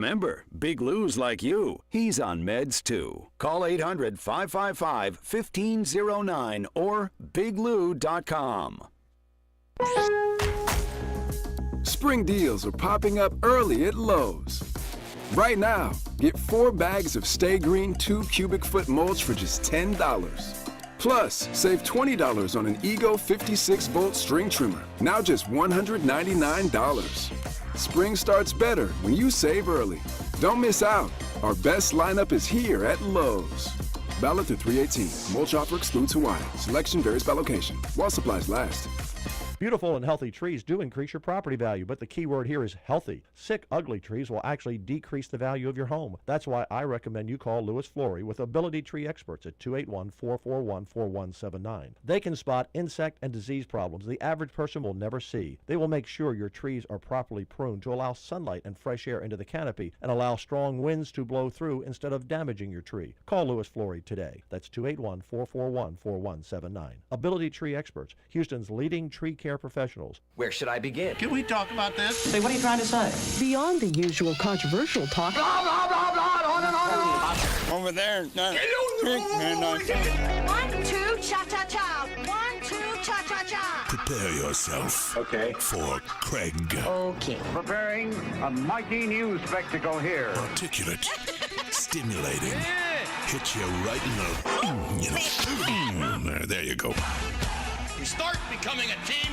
Remember, Big Lou's like you. He's on meds too. Call 800-555-1509 or biglou.com. Spring deals are popping up early at Lowe's. Right now, get 4 bags of Stay Green 2 cubic foot mulch for just $10. Plus, save $20 on an Ego 56-volt string trimmer, now just $199. Spring starts better when you save early. Don't miss out. Our best lineup is here at Lowe's. Valid through 3/18. Mulch offer excludes Hawaii. Selection varies by location. While supplies last. Beautiful and healthy trees do increase your property value, but the key word here is healthy. Sick, ugly trees will actually decrease the value of your home. That's why I recommend you call Lewis Flory with Ability Tree Experts at 281-441-4179. They can spot insect and disease problems the average person will never see. They will make sure your trees are properly pruned to allow sunlight and fresh air into the canopy and allow strong winds to blow through instead of damaging your tree. Call Lewis Flory today. That's 281-441-4179. Ability Tree Experts, Houston's leading tree care professionals. Where should I begin? Can we talk about this? Say, what are you trying to say? Beyond the usual controversial talk. Blah, blah, blah, blah, on and on. Over there. One, two, cha-cha-cha. 1, 2, cha-cha-cha. Prepare yourself for Craig. Okay. Preparing a mighty new spectacle here. Articulate, stimulating, hit you right in the... there you go. We start becoming a team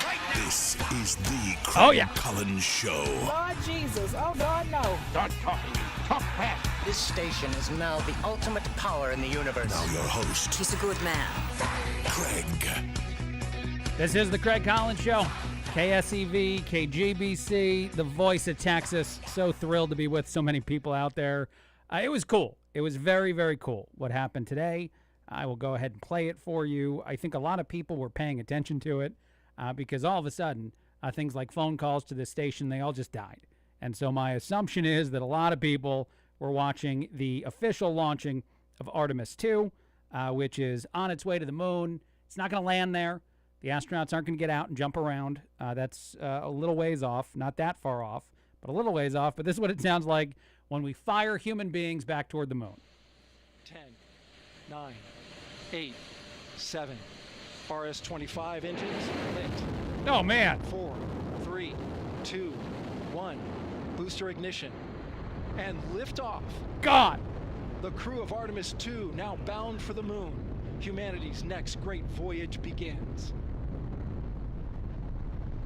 right now. This is the Craig Collins Show. Lord Jesus. Oh, God, no. Start talking. Talk fast. This station is now the ultimate power in the universe. Now your host. He's a good man. Craig. This is the Craig Collins Show. KSEV, KGBC, the voice of Texas. So thrilled to be with so many people out there. It was cool. It was very, very cool what happened today. I will go ahead and play it for you. I think a lot of people were paying attention to it because all of a sudden, things like phone calls to this station, they all just died. And so my assumption is that a lot of people were watching the official launching of Artemis II, which is on its way to the moon. It's not going to land there. The astronauts aren't going to get out and jump around. That's a little ways off, not that far off, but a little ways off. But this is what it sounds like when we fire human beings back toward the moon. 10, 9, 8, 7, RS-25 engines lit. Oh, man. 4, 3, 2, 1. Booster ignition. And liftoff. God! The crew of Artemis II now bound for the moon. Humanity's next great voyage begins.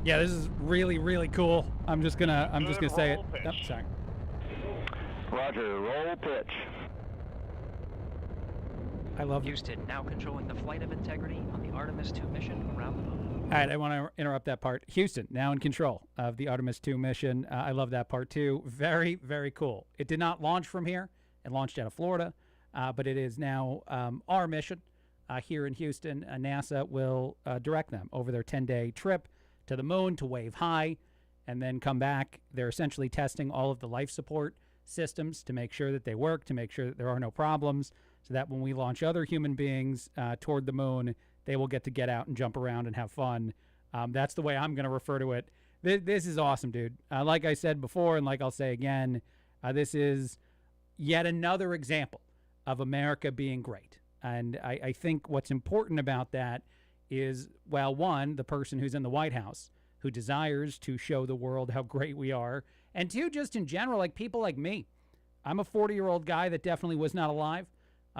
Yeah, this is really, really cool. I'm just gonna say it. Oh, sorry. Roger, roll pitch. I love Houston, now controlling the flight of integrity on the Artemis II mission around the moon. All right, I want to interrupt that part. Houston, now in control of the Artemis II mission. I love that part too. Very, very cool. It did not launch from here. It launched out of Florida, but it is now our mission here in Houston. NASA will direct them over their 10-day trip to the moon to wave high and then come back. They're essentially testing all of the life support systems to make sure that they work, to make sure that there are no problems, so that when we launch other human beings toward the moon, they will get to get out and jump around and have fun. That's the way I'm going to refer to it. This is awesome, dude. Like I said before, and like I'll say again, this is yet another example of America being great. And I think what's important about that is, well, one, the person who's in the White House who desires to show the world how great we are, and two, just in general, like people like me. I'm a 40-year-old guy that definitely was not alive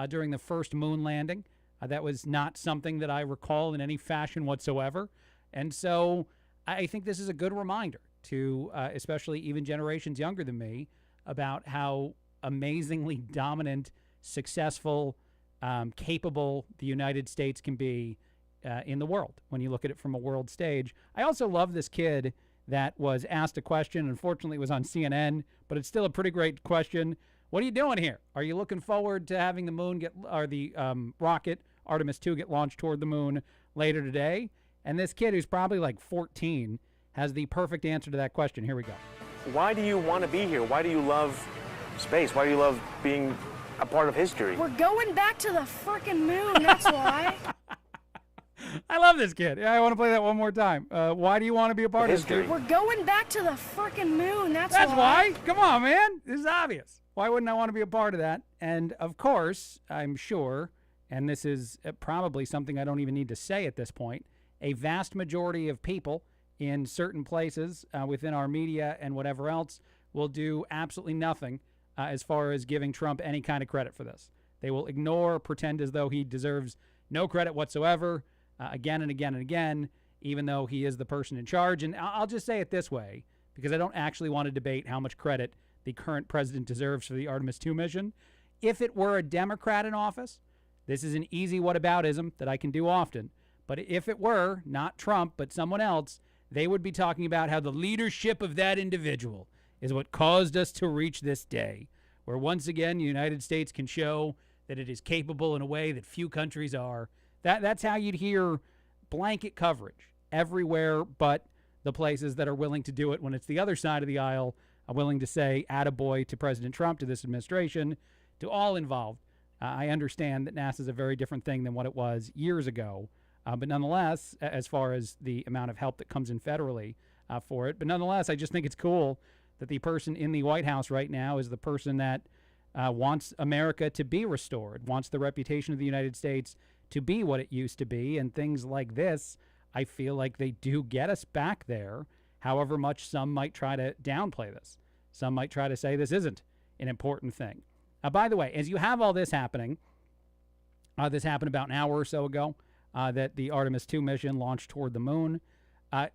during the first moon landing. That was not something that I recall in any fashion whatsoever. And so I think this is a good reminder to especially even generations younger than me about how amazingly dominant, successful, capable the United States can be in the world when you look at it from a world stage. I also love this kid that was asked a question. Unfortunately, it was on CNN, but it's still a pretty great question. What are you doing here? Are you looking forward to having the moon the rocket Artemis II get launched toward the moon later today? And this kid, who's probably like 14, has the perfect answer to that question. Here we go. Why do you want to be here? Why do you love space? Why do you love being a part of history? We're going back to the frickin' moon, that's why. I love this kid. I want to play that one more time. Why do you want to be a part of this, dude? We're going back to the frickin' moon. That's why. Come on, man. This is obvious. Why wouldn't I want to be a part of that? And, of course, I'm sure, and this is probably something I don't even need to say at this point, a vast majority of people in certain places within our media and whatever else will do absolutely nothing as far as giving Trump any kind of credit for this. They will ignore, pretend as though he deserves no credit whatsoever again and again and again, even though he is the person in charge. And I'll just say it this way, because I don't actually want to debate how much credit the current president deserves for the Artemis II mission. If it were a Democrat in office, this is an easy whataboutism that I can do often. But if it were not Trump, but someone else, they would be talking about how the leadership of that individual is what caused us to reach this day, where once again the United States can show that it is capable in a way that few countries are. That's how you'd hear blanket coverage everywhere but the places that are willing to do it when it's the other side of the aisle, are willing to say attaboy to President Trump, to this administration, to all involved. I understand that NASA is a very different thing than what it was years ago, but nonetheless, as far as the amount of help that comes in federally for it, but nonetheless, I just think it's cool that the person in the White House right now is the person that wants America to be restored, wants the reputation of the United States to be what it used to be, and things like this, I feel like they do get us back there, however much some might try to downplay this. Some might try to say this isn't an important thing. By the way, as you have all this happening, this happened about an hour or so ago, that the Artemis II mission launched toward the moon.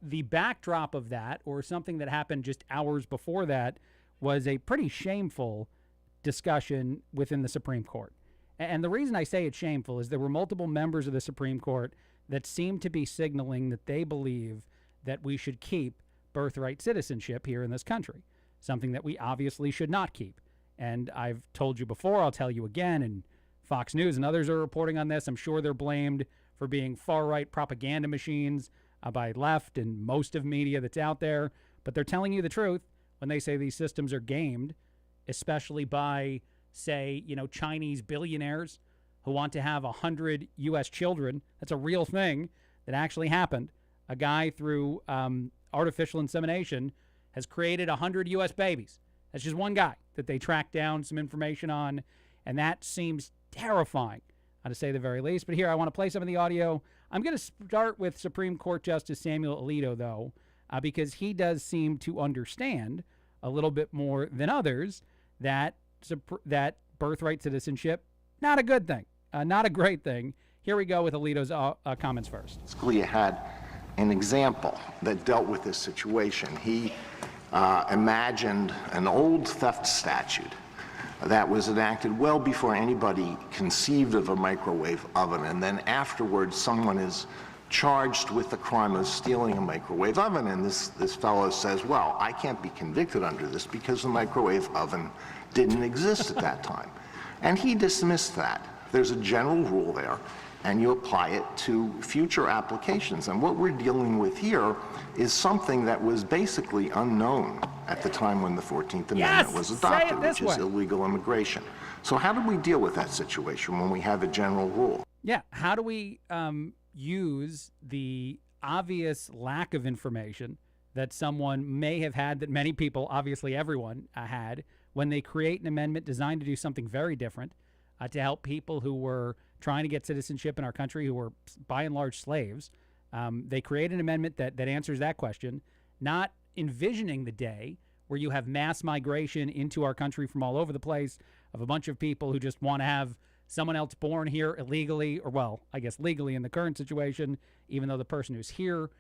The backdrop of that, or something that happened just hours before that, was a pretty shameful discussion within the Supreme Court. And the reason I say it's shameful is there were multiple members of the Supreme Court that seemed to be signaling that they believe that we should keep birthright citizenship here in this country, something that we obviously should not keep. And I've told you before, I'll tell you again, and Fox News and others are reporting on this. I'm sure they're blamed for being far-right propaganda machines by left and most of media that's out there. But they're telling you the truth when they say these systems are gamed, especially by, say, Chinese billionaires who want to have 100 U.S. children. That's a real thing that actually happened. A guy, through artificial insemination, has created 100 U.S. babies. That's just one guy that they tracked down some information on, and that seems terrifying, to say the very least. But here, I want to play some of the audio. I'm going to start with Supreme Court Justice Samuel Alito, though, because he does seem to understand a little bit more than others that birthright citizenship, not a good thing, not a great thing. Here we go with Alito's comments first. Scalia had an example that dealt with this situation. He imagined an old theft statute that was enacted well before anybody conceived of a microwave oven, and then afterwards someone is charged with the crime of stealing a microwave oven, and this fellow says, well, I can't be convicted under this because the microwave oven didn't exist at that time. And he dismissed that. There's a general rule there, and you apply it to future applications. And what we're dealing with here is something that was basically unknown at the time when the 14th Amendment was adopted, which is illegal immigration. So how do we deal with that situation when we have a general rule? Yeah, how do we use the obvious lack of information that someone may have had, that many people, obviously everyone, had, when they create an amendment designed to do something very different, to help people who were trying to get citizenship in our country, who were by and large slaves. They create an amendment that answers that question, not envisioning the day where you have mass migration into our country from all over the place of a bunch of people who just want to have someone else born here illegally, or, well, I guess legally in the current situation, even though the person who's here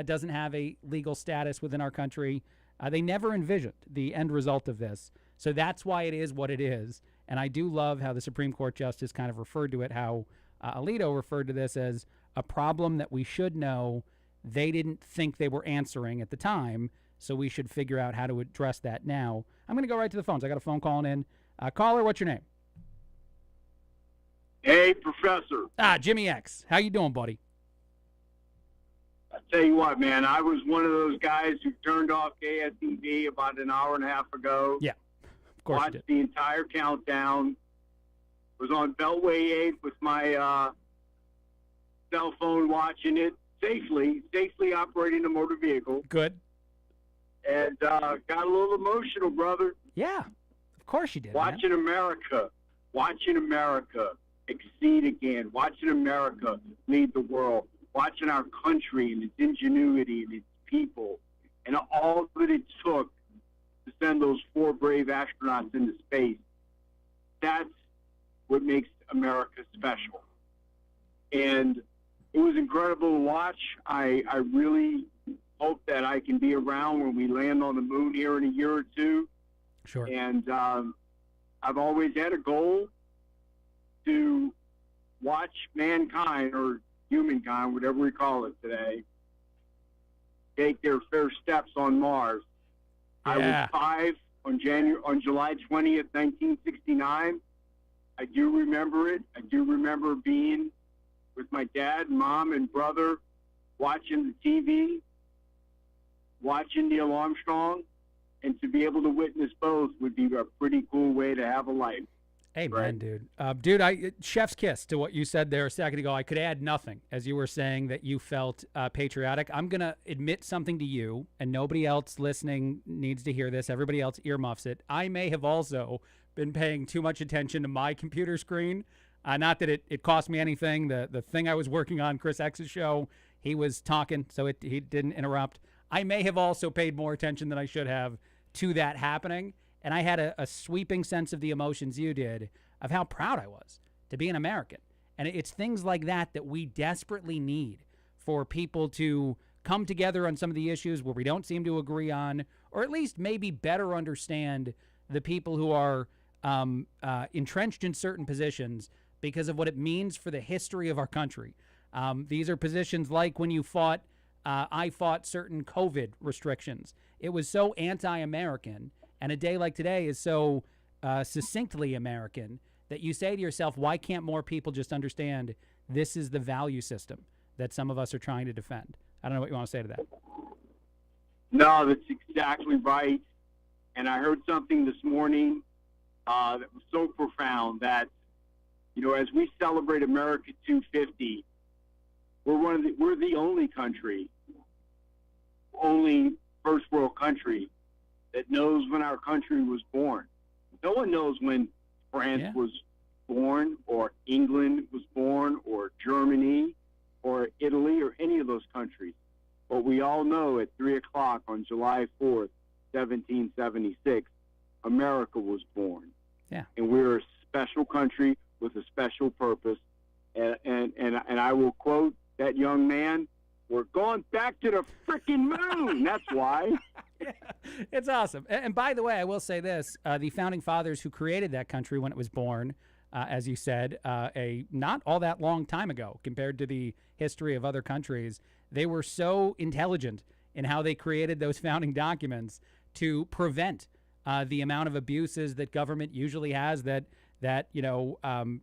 doesn't have a legal status within our country. They never envisioned the end result of this. So that's why it is what it is. And I do love how the Supreme Court Justice kind of referred to it, how Alito referred to this as a problem that we should know they didn't think they were answering at the time, so we should figure out how to address that now. I'm going to go right to the phones. I got a phone calling in. Caller, what's your name? Hey, Professor. Jimmy X. How you doing, buddy? I tell you what, man, I was one of those guys who turned off KSTV about an hour and a half ago. Yeah, of course watched the entire countdown. Was on Beltway 8 with my cell phone watching it safely operating a motor vehicle. Good. And got a little emotional, brother. Yeah, of course you did. Watching America exceed again, watching America lead the world, watching our country and its ingenuity and its people, and all that it took to send those 4 brave astronauts into space. That's what makes America special. And it was incredible to watch. I really hope that I can be around when we land on the moon here in a year or two. Sure. And I've always had a goal to watch mankind, or humankind, whatever we call it today, take their first steps on Mars. Yeah. I was 5 on July 20th, 1969. I do remember it. I do remember being with my dad, mom, and brother watching the TV, watching Neil Armstrong, and to be able to witness both would be a pretty cool way to have a life. Amen, dude. Dude, chef's kiss to what you said there a second ago. I could add nothing as you were saying that you felt patriotic. I'm going to admit something to you, and nobody else listening needs to hear this. Everybody else earmuffs it. I may have also been paying too much attention to my computer screen. Not that it cost me anything. The thing I was working on, Chris X's show, he was talking, so he didn't interrupt. I may have also paid more attention than I should have to that happening. And I had a sweeping sense of the emotions you did of how proud I was to be an American. And it's things like that that we desperately need for people to come together on some of the issues where we don't seem to agree on, or at least maybe better understand the people who are entrenched in certain positions because of what it means for the history of our country. These are positions like when you fought, I fought certain COVID restrictions. It was so anti-American. And a day like today is so succinctly American that you say to yourself, why can't more people just understand this is the value system that some of us are trying to defend? I don't know what you want to say to that. No, that's exactly right. And I heard something this morning that was so profound that, as we celebrate America 250, we're the only country, only first world country that knows when our country was born. No one knows when France was born, or England was born, or Germany, or Italy, or any of those countries. But we all know at 3 o'clock on July 4th, 1776, America was born. Yeah. And we're a special country with a special purpose. And I will quote that young man, we're going back to the freaking moon. That's why. Yeah, it's awesome. And by the way, I will say this, the founding fathers who created that country when it was born, as you said, not all that long time ago compared to the history of other countries, they were so intelligent in how they created those founding documents to prevent the amount of abuses that government usually has, that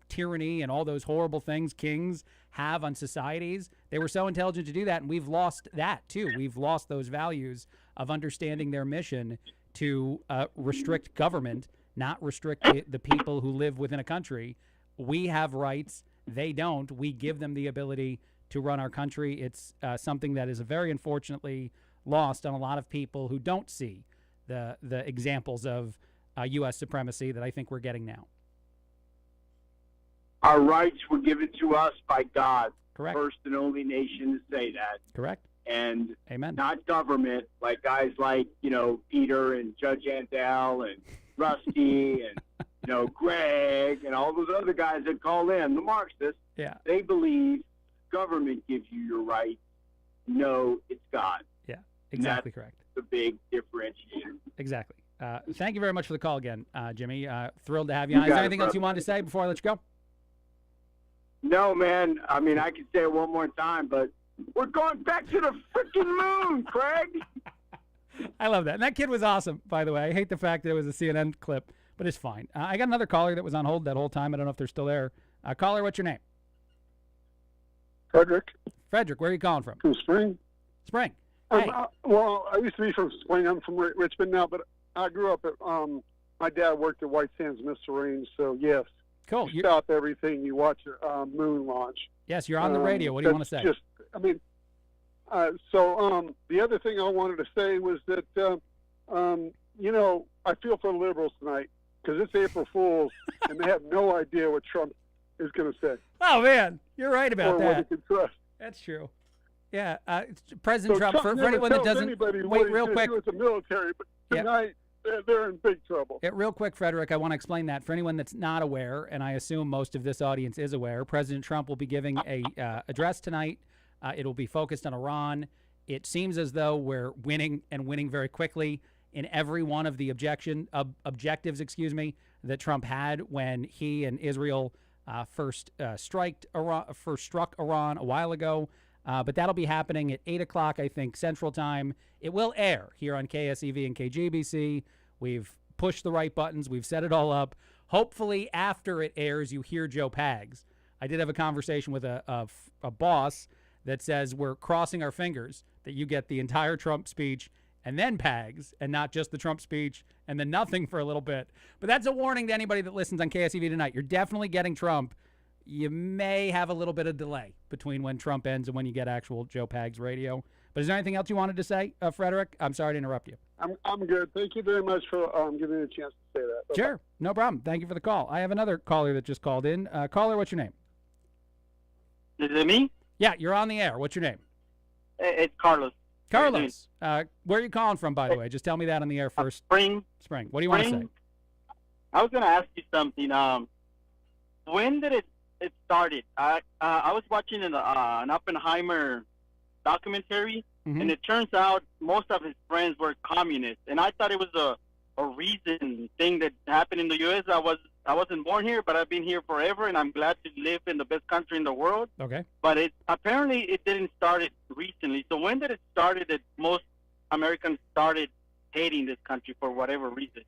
tyranny and all those horrible things kings have on societies. They were so intelligent to do that, and we've lost that too. We've lost those values of understanding their mission to restrict government, not restrict the people who live within a country. We have rights. They don't. We give them the ability to run our country. It's something that is very unfortunately lost on a lot of people who don't see the examples of U.S. supremacy that I think we're getting now. Our rights were given to us by God. Correct. First and only nation to say that. Correct. And Amen. Not government, like guys like, Peter and Judge Andel and Rusty and, Greg and all those other guys that call in, the Marxists. Yeah. They believe government gives you your rights. No, it's God. Yeah, exactly correct. The big differentiator. Exactly. Thank you very much for the call again, Jimmy. Thrilled to have you on. Is there anything else you wanted to say before I let you go? No, man. I mean, I could say it one more time, but we're going back to the freaking moon, Craig. I love that. And that kid was awesome, by the way. I hate the fact that it was a CNN clip, but it's fine. I got another caller that was on hold that whole time. I don't know if they're still there. Caller, what's your name? Frederick. Frederick, where are you calling from? From Spring. Spring. Hey. Well, I used to be from Spring. I'm from Richmond now, but I grew up at, my dad worked at White Sands Mist Range, so yes. Cool. stop everything. You watch a moon launch. Yes, you're on the radio. What do you want to say? The other thing I wanted to say was that, I feel for the liberals tonight because it's April Fool's and they have no idea what Trump is going to say. Oh, man, you're right about or that. What he can trust. That's true. Yeah, President Trump, for anyone that doesn't, wait, real quick. It's a military, but tonight they're in big trouble. Real quick, Frederick, I want to explain that. For anyone that's not aware, and I assume most of this audience is aware, President Trump will be giving a address tonight. It will be focused on Iran. It seems as though we're winning and winning very quickly in every one of the objectives, that Trump had when he and Israel first struck Iran a while ago. But that'll be happening at 8 o'clock, I think, Central Time. It will air here on KSEV and KGBC. We've pushed the right buttons. We've set it all up. Hopefully, after it airs, you hear Joe Pags. I did have a conversation with a boss that says we're crossing our fingers that you get the entire Trump speech and then Pags, and not just the Trump speech and then nothing for a little bit. But that's a warning to anybody that listens on KSEV tonight. You're definitely getting Trump. You may have a little bit of delay between when Trump ends and when you get actual Joe Pags radio. But is there anything else you wanted to say, Frederick? I'm sorry to interrupt you. I'm good. Thank you very much for giving me a chance to say that. Bye-bye. Sure. No problem. Thank you for the call. I have another caller that just called in. Caller, what's your name? Is it me? Yeah, you're on the air. What's your name? It's Carlos. Carlos. Where are you calling from, by the way? Just tell me that on the air first. Spring. What do you want to say? I was going to ask you something. When did it started? I was watching an Oppenheimer documentary, and it turns out most of his friends were communists, and I thought it was a recent thing that happened in the U.S. I wasn't born here, but I've been here forever, and I'm glad to live in the best country in the world. Okay. But it didn't start it recently. So when did it start that most Americans started hating this country for whatever reason?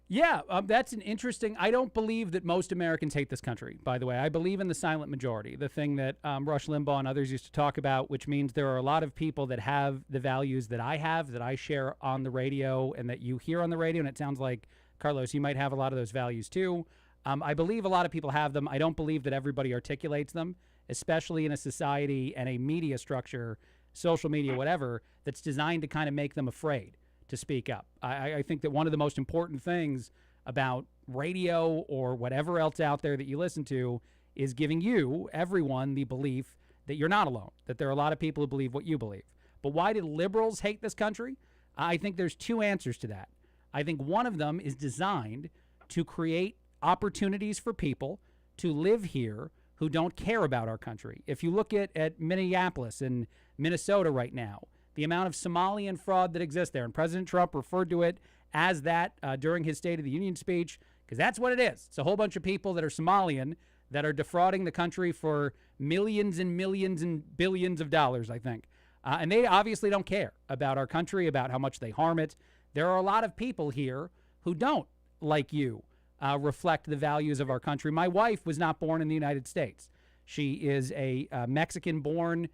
Yeah, that's an interesting. I don't believe that most Americans hate this country, by the way. I believe in the silent majority, the thing that Rush Limbaugh and others used to talk about, which means there are a lot of people that have the values that I have, that I share on the radio and that you hear on the radio. And it sounds like, Carlos, you might have a lot of those values too. I believe a lot of people have them. I don't believe that everybody articulates them, especially in a society and a media structure, social media, whatever, that's designed to kind of make them afraid to speak up. I think that one of the most important things about radio or whatever else out there that you listen to is giving you, everyone, the belief that you're not alone, that there are a lot of people who believe what you believe. But why did liberals hate this country? I think there's two answers to that. I think one of them is designed to create opportunities for people to live here who don't care about our country. If you look at Minneapolis and Minnesota right now, the amount of Somalian fraud that exists there, and President Trump referred to it as that during his State of the Union speech, because that's what it is. It's a whole bunch of people that are Somalian that are defrauding the country for millions and millions and billions of dollars, I think. And they obviously don't care about our country, about how much they harm it. There are a lot of people here who don't, like you, reflect the values of our country. My wife was not born in the United States. She is a Mexican-born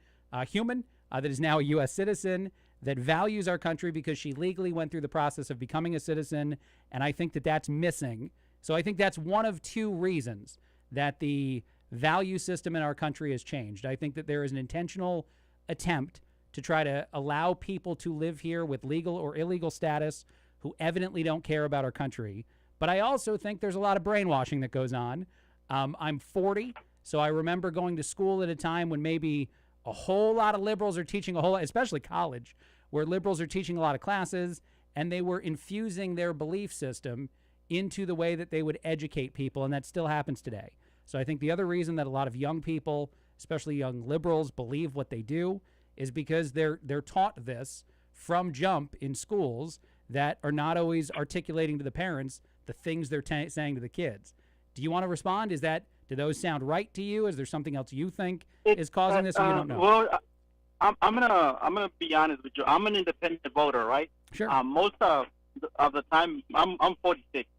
human that is now a U.S. citizen that values our country because she legally went through the process of becoming a citizen, and I think that that's missing. So I think that's one of two reasons that the value system in our country has changed. I think that there is an intentional attempt to try to allow people to live here with legal or illegal status who evidently don't care about our country. But I also think there's a lot of brainwashing that goes on. I'm 40, so I remember going to school at a time when maybe a whole lot of liberals are teaching a whole lot, especially college, where liberals are teaching a lot of classes, and they were infusing their belief system into the way that they would educate people, and that still happens today. So I think the other reason that a lot of young people, especially young liberals, believe what they do is because they're taught this from jump in schools that are not always articulating to the parents the things they're saying to the kids. Do you want to respond? Do those sound right to you? Is there something else you think is causing this, or you don't know? Well, I'm gonna be honest with you. I'm an independent voter, right? Sure. Most of the time, I'm 46.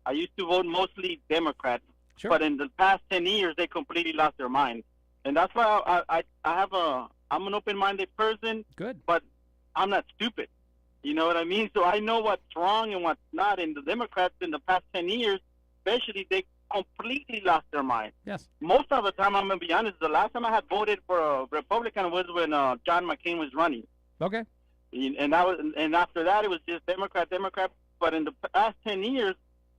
I used to vote mostly Democrat, sure. But in the past 10 years, they completely lost their mind, and that's why I'm an open-minded person. Good. But I'm not stupid. You know what I mean? So I know what's wrong and what's not. And the Democrats in the past 10 years, especially, they completely lost their mind. Yes. Most of the time, I'm going to be honest, the last time I had voted for a Republican was when John McCain was running. Okay. And after that, it was just Democrat. But in the past 10 years,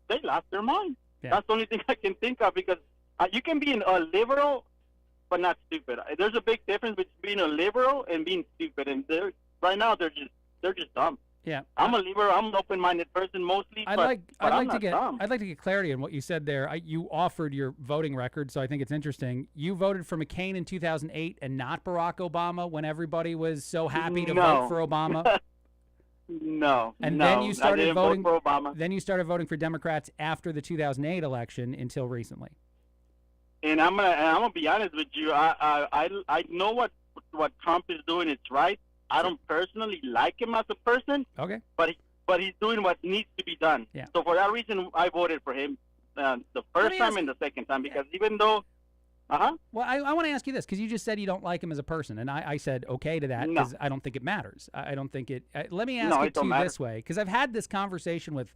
they lost their mind. Yeah. That's the only thing I can think of, because you can be a liberal, but not stupid. There's a big difference between being a liberal and being stupid. And right now, they're just dumb. Yeah. I'm a liberal. I'm an open-minded person mostly. I'd like to get clarity on what you said there. You offered your voting record, so I think it's interesting. You voted for McCain in 2008 and not Barack Obama when everybody was so happy to vote for Obama. No. Then you started voting for Obama. Then you started voting for Democrats after the 2008 election until recently. And I'm gonna be honest with you. I know what Trump is doing. It's right. I don't personally like him as a person. Okay. But he's doing what needs to be done. Yeah. So for that reason, I voted for him the first time and the second time, because even though. Well, I want to ask you this, because you just said you don't like him as a person, and I said okay to that because I don't think it matters. I don't think it. Let me ask it to you this way, because I've had this conversation with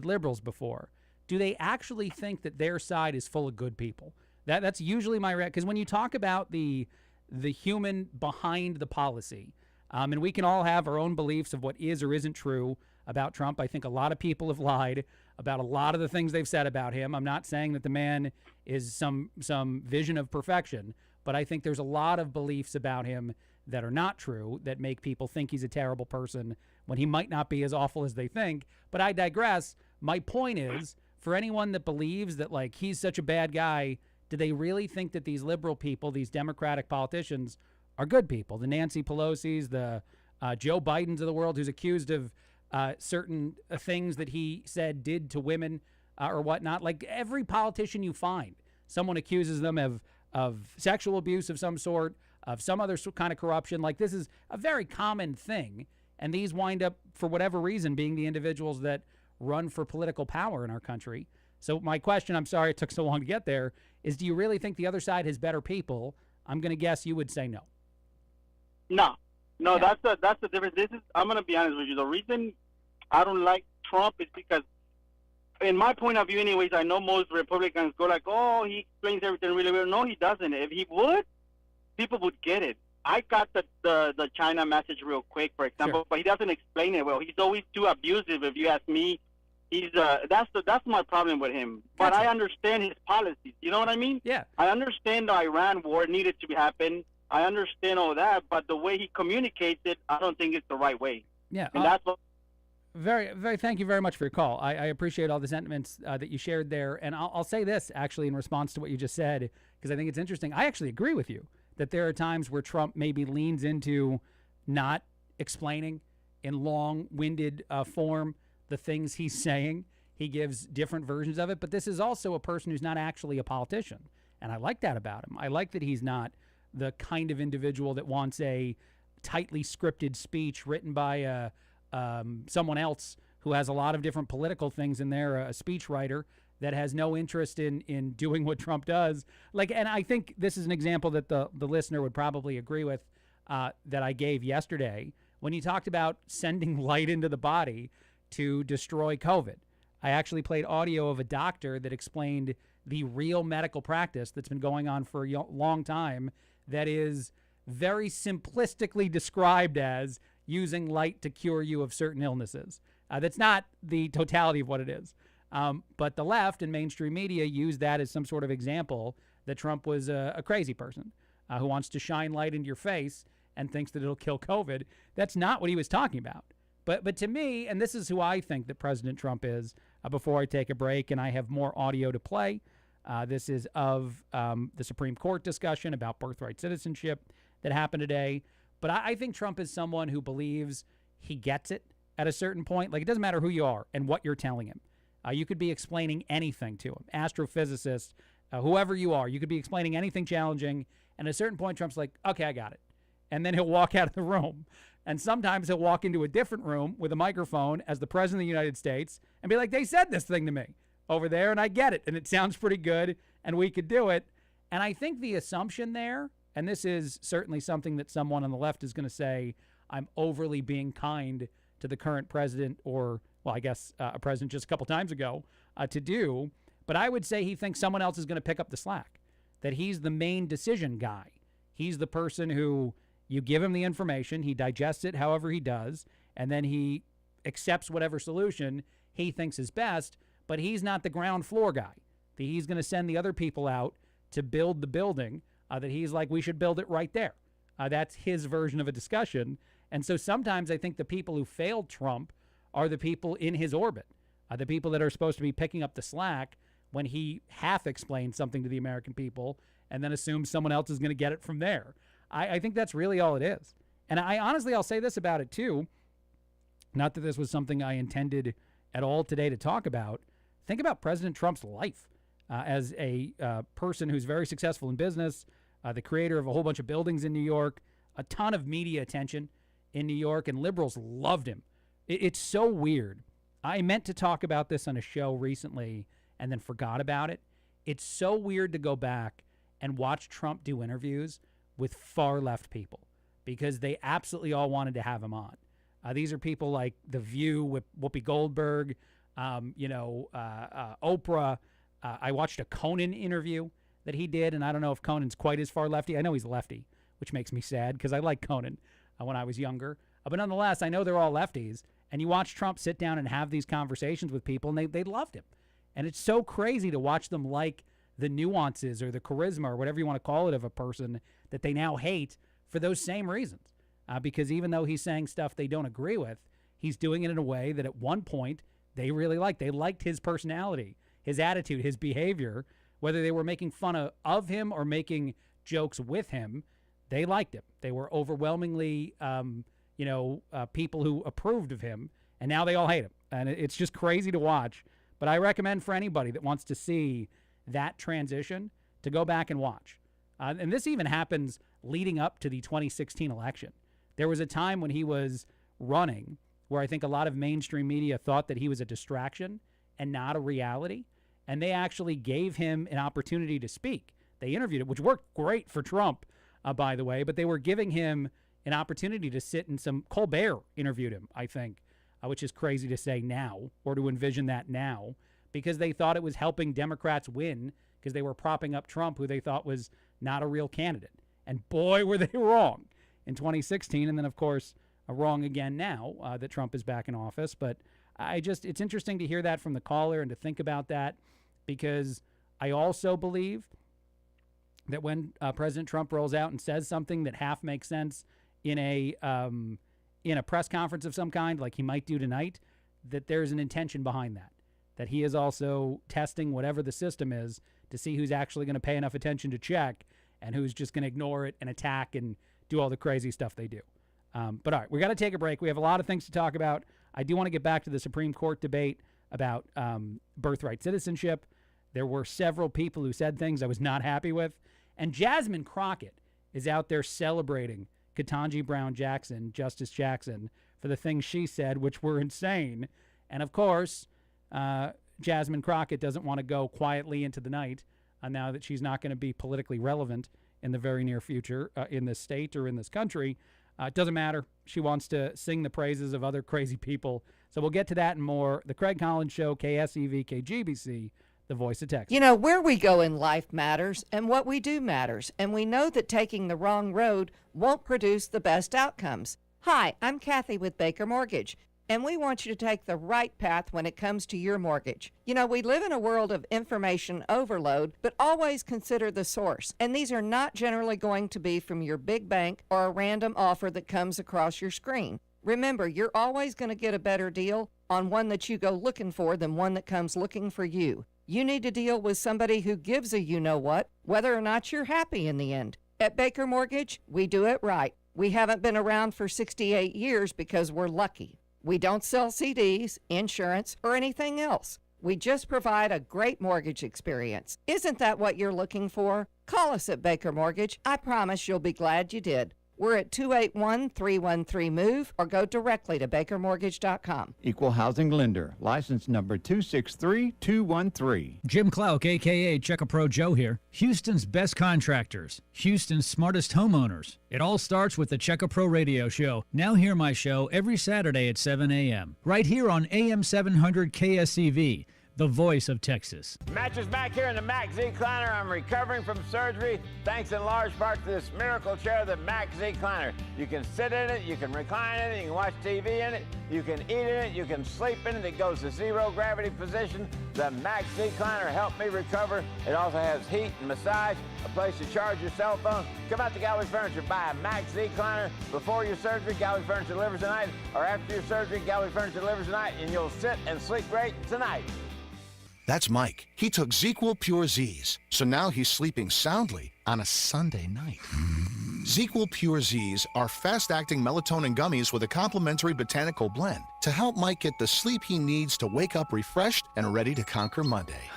liberals before. Do they actually think that their side is full of good people? That's usually my reaction. Because when you talk about the human behind the policy, and we can all have our own beliefs of what is or isn't true about Trump. I think a lot of people have lied about a lot of the things they've said about him. I'm not saying that the man is some vision of perfection, but I think there's a lot of beliefs about him that are not true, that make people think he's a terrible person when he might not be as awful as they think. But I digress. My point is, for anyone that believes that, like, he's such a bad guy, do they really think that these liberal people, these Democratic politicians, are good people? The Nancy Pelosi's, the Joe Bidens of the world, who's accused of certain things that he said did to women or whatnot. Like, every politician you find, someone accuses them of sexual abuse of some sort, of some other kind of corruption. Like, this is a very common thing, and these wind up, for whatever reason, being the individuals that run for political power in our country. So my question, I'm sorry it took so long to get there, is do you really think the other side has better people? I'm going to guess you would say no. No, yeah. That's the difference. I'm going to be honest with you. The reason I don't like Trump is because, in my point of view anyways, I know most Republicans go like, oh, he explains everything really well. No, he doesn't. If he would, people would get it. I got the China message real quick, for example, but he doesn't explain it well. He's always too abusive, if you ask me. He's that's my problem with him. But I understand his policies. You know what I mean? Yeah. I understand the Iran war needed to happen. I understand all that, but the way he communicates it, I don't think it's the right way. Yeah. And that's what. Very, very. Thank you very much for your call. I appreciate all the sentiments that you shared there. And I'll say this, actually, in response to what you just said, because I think it's interesting. I actually agree with you that there are times where Trump maybe leans into not explaining in long-winded form the things he's saying. He gives different versions of it. But this is also a person who's not actually a politician. And I like that about him. I like that he's not the kind of individual that wants a tightly scripted speech written by someone else who has a lot of different political things in there, a speechwriter that has no interest in doing what Trump does. Like, and I think this is an example that the listener would probably agree with that I gave yesterday when he talked about sending light into the body to destroy COVID. I actually played audio of a doctor that explained the real medical practice that's been going on for a long time that is very simplistically described as using light to cure you of certain illnesses. That's not the totality of what it is. But the left and mainstream media use that as some sort of example that Trump was a crazy person who wants to shine light into your face and thinks that it'll kill COVID. That's not what he was talking about. But to me, and this is who I think that President Trump is, before I take a break, and I have more audio to play. This is of the Supreme Court discussion about birthright citizenship that happened today. But I think Trump is someone who believes he gets it at a certain point. Like, it doesn't matter who you are and what you're telling him. You could be explaining anything to him, astrophysicist, whoever you are. You could be explaining anything challenging. And at a certain point, Trump's like, okay, I got it. And then he'll walk out of the room. And sometimes he'll walk into a different room with a microphone as the president of the United States and be like, they said this thing to me over there, and I get it. And it sounds pretty good, and we could do it. And I think the assumption there, and this is certainly something that someone on the left is going to say, I'm overly being kind to the current president, or, well, I guess a president just a couple times ago, to do. But I would say he thinks someone else is going to pick up the slack, that he's the main decision guy. He's the person who you give him the information, he digests it however he does, and then he accepts whatever solution he thinks is best, but he's not the ground floor guy. He's going to send the other people out to build the building that he's like, we should build it right there. That's his version of a discussion. And so sometimes I think the people who failed Trump are the people in his orbit, the people that are supposed to be picking up the slack when he half explains something to the American people and then assumes someone else is going to get it from there. I think that's really all it is. And I'll say this about it too. Not that this was something I intended at all today to talk about. Think about President Trump's life as a person who's very successful in business, the creator of a whole bunch of buildings in New York, a ton of media attention in New York, and liberals loved him. It's so weird. I meant to talk about this on a show recently and then forgot about it. It's so weird to go back and watch Trump do interviews with far left people because they absolutely all wanted to have him on. These are people like The View with Whoopi Goldberg, Oprah. I watched a Conan interview that he did, and I don't know if Conan's quite as far lefty. I know he's lefty, which makes me sad because I liked Conan when I was younger. But nonetheless, I know they're all lefties. And you watch Trump sit down and have these conversations with people, and they loved him. And it's so crazy to watch them like the nuances or the charisma or whatever you want to call it of a person that they now hate for those same reasons. Because even though he's saying stuff they don't agree with, he's doing it in a way that at one point they really liked. They liked his personality, his attitude, his behavior. Whether they were making fun of him or making jokes with him, they liked him. They were overwhelmingly, people who approved of him, and now they all hate him. And it's just crazy to watch. But I recommend for anybody that wants to see that transition to go back and watch. And this even happens leading up to the 2016 election. There was a time when he was running where I think a lot of mainstream media thought that he was a distraction and not a reality. And they actually gave him an opportunity to speak. They interviewed him, which worked great for Trump, by the way, but they were giving him an opportunity to sit in some. Colbert interviewed him, I think, which is crazy to say now or to envision that now, because they thought it was helping Democrats win because they were propping up Trump, who they thought was not a real candidate. And boy, were they wrong in 2016. And then, of course, wrong again now that Trump is back in office. But it's interesting to hear that from the caller and to think about that, because I also believe that when President Trump rolls out and says something that half makes sense in a press conference of some kind, like he might do tonight, that there's an intention behind that he is also testing whatever the system is to see who's actually going to pay enough attention to check and who's just going to ignore it and attack and do all the crazy stuff they do. But all right, we got to take a break. We have a lot of things to talk about. I do want to get back to the Supreme Court debate about birthright citizenship. There were several people who said things I was not happy with. And Jasmine Crockett is out there celebrating Ketanji Brown Jackson, Justice Jackson, for the things she said, which were insane. And, of course, Jasmine Crockett doesn't want to go quietly into the night now that she's not going to be politically relevant in the very near future in this state or in this country. It doesn't matter. She wants to sing the praises of other crazy people. So we'll get to that and more. The Craig Collins Show, KSEV, KGBC, the voice of Texas. You know, where we go in life matters, and what we do matters. And we know that taking the wrong road won't produce the best outcomes. Hi, I'm Kathy with Baker Mortgage, and we want you to take the right path when it comes to your mortgage. You know, we live in a world of information overload, but always consider the source. And these are not generally going to be from your big bank or a random offer that comes across your screen. Remember, you're always going to get a better deal on one that you go looking for than one that comes looking for you. You need to deal with somebody who gives a you-know-what, whether or not you're happy in the end. At Baker Mortgage, we do it right. We haven't been around for 68 years because we're lucky. We don't sell CDs, insurance, or anything else. We just provide a great mortgage experience. Isn't that what you're looking for? Call us at Baker Mortgage. I promise you'll be glad you did. We're at 281-313-MOVE or go directly to bakermortgage.com. Equal housing lender. License number 263213. Jim Clark, a.k.a. Check-A-Pro Joe here. Houston's best contractors. Houston's smartest homeowners. It all starts with the Check-A-Pro radio show. Now hear my show every Saturday at 7 a.m. right here on AM 700 KSEV. the voice of Texas. Matches back here in the Mac Z Kleiner. I'm recovering from surgery thanks in large part to this miracle chair, the Mac Z Kleiner. You can sit in it, you can recline in it, you can watch TV in it, you can eat in it, you can sleep in it. It goes to zero gravity position. The Mac Z Kleiner helped me recover. It also has heat and massage, a place to charge your cell phone. Come out to Gallery Furniture, buy a Mac Z Kleiner before your surgery. Gallery Furniture delivers tonight, or after your surgery, Gallery Furniture delivers tonight, and you'll sit and sleep great tonight. That's Mike. He took ZzzQuil Pure Z's, so now he's sleeping soundly on a Sunday night. ZzzQuil Pure Z's are fast-acting melatonin gummies with a complementary botanical blend to help Mike get the sleep he needs to wake up refreshed and ready to conquer Monday.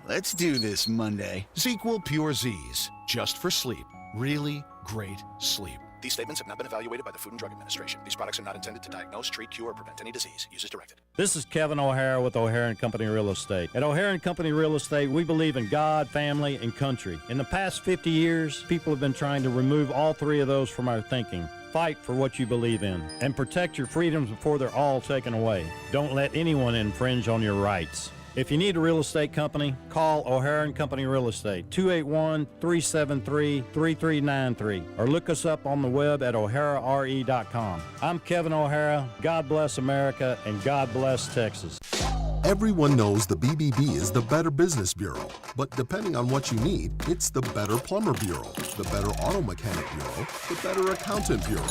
Let's do this Monday. ZzzQuil Pure Z's, just for sleep. Really great sleep. These statements have not been evaluated by the Food and Drug Administration. These products are not intended to diagnose, treat, cure, or prevent any disease. Use as directed. This is Kevin O'Hara with O'Hara & Company Real Estate. At O'Hara & Company Real Estate, we believe in God, family, and country. In the past 50 years, people have been trying to remove all three of those from our thinking. Fight for what you believe in and protect your freedoms before they're all taken away. Don't let anyone infringe on your rights. If you need a real estate company, call O'Hara & Company Real Estate, 281-373-3393, or look us up on the web at o'harare.com. I'm Kevin O'Hara. God bless America, and God bless Texas. Everyone knows the BBB is the Better Business Bureau, but depending on what you need, it's the Better Plumber Bureau, the Better Auto Mechanic Bureau, the Better Accountant Bureau.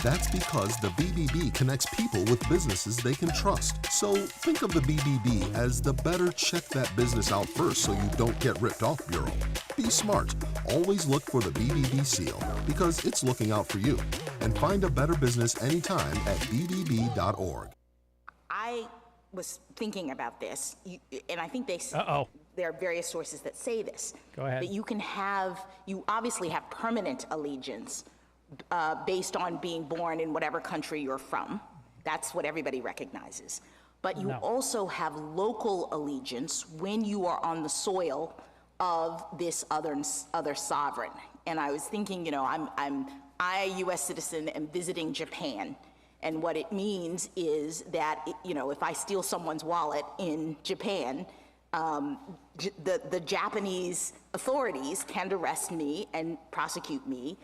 That's because the BBB connects people with businesses they can trust. So think of the BBB as the better check that business out first so you don't get ripped off bureau. Be smart. Always look for the BBB seal because it's looking out for you. And find a better business anytime at bbb.org. I was thinking about this, and I think there are various sources that say this. Go ahead. That you obviously have permanent allegiance based on being born in whatever country you're from. That's what everybody recognizes. But you also have local allegiance when you are on the soil of this other sovereign. And I was thinking, I, a U.S. citizen, am visiting Japan. And what it means is that, if I steal someone's wallet in Japan, the Japanese authorities can arrest me and prosecute me.